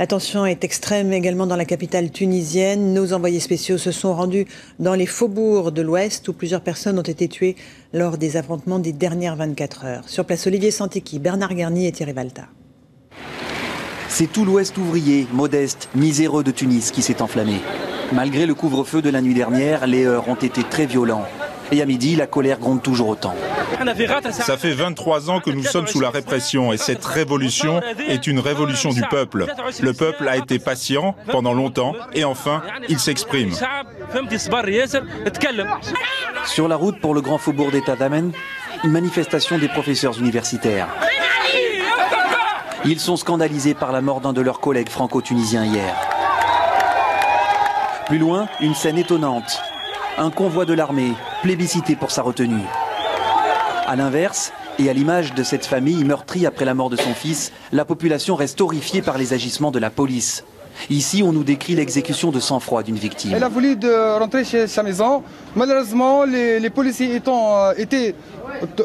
La tension est extrême également dans la capitale tunisienne. Nos envoyés spéciaux se sont rendus dans les faubourgs de l'Ouest où plusieurs personnes ont été tuées lors des affrontements des dernières 24 heures. Sur place, Olivier Santéki, Bernard Garnier et Thierry Valta. C'est tout l'Ouest ouvrier, modeste, miséreux de Tunis qui s'est enflammé. Malgré le couvre-feu de la nuit dernière, les heurts ont été très violents. Et à midi, la colère gronde toujours autant. Ça fait 23 ans que nous sommes sous la répression et cette révolution est une révolution du peuple. Le peuple a été patient pendant longtemps et enfin, il s'exprime. Sur la route pour le grand faubourg d'État d'Amen, une manifestation des professeurs universitaires. Ils sont scandalisés par la mort d'un de leurs collègues franco-tunisiens hier. Plus loin, une scène étonnante. Un convoi de l'armée, plébiscité pour sa retenue. A l'inverse, et à l'image de cette famille meurtrie après la mort de son fils, la population reste horrifiée par les agissements de la police. Ici, on nous décrit l'exécution de sang-froid d'une victime. Elle a voulu rentrer chez sa maison. Malheureusement, les policiers étaient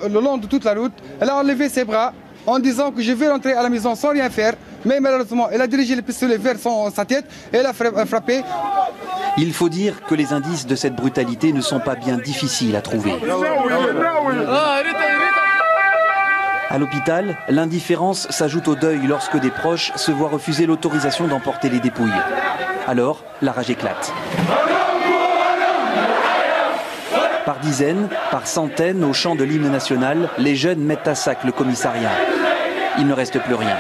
le long de toute la route. Elle a enlevé ses bras en disant que je vais rentrer à la maison sans rien faire. Mais malheureusement, elle a dirigé le pistolet vers sa tête et elle a frappé. Il faut dire que les indices de cette brutalité ne sont pas bien difficiles à trouver. À l'hôpital, l'indifférence s'ajoute au deuil lorsque des proches se voient refuser l'autorisation d'emporter les dépouilles. Alors, la rage éclate. Par dizaines, par centaines, au chant de l'hymne national, les jeunes mettent à sac le commissariat. Il ne reste plus rien.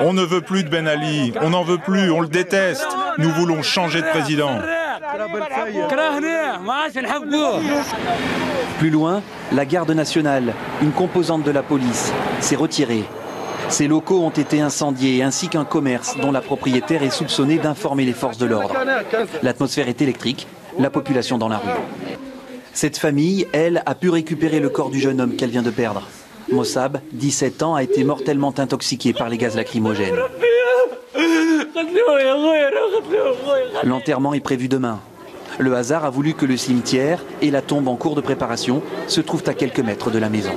On ne veut plus de Ben Ali, on n'en veut plus, on le déteste. Nous voulons changer de président. Plus loin, la garde nationale, une composante de la police, s'est retirée. Ces locaux ont été incendiés ainsi qu'un commerce dont la propriétaire est soupçonnée d'informer les forces de l'ordre. L'atmosphère est électrique, la population dans la rue. Cette famille, elle, a pu récupérer le corps du jeune homme qu'elle vient de perdre. Mossab, 17 ans, a été mortellement intoxiqué par les gaz lacrymogènes. L'enterrement est prévu demain. Le hasard a voulu que le cimetière et la tombe en cours de préparation se trouvent à quelques mètres de la maison.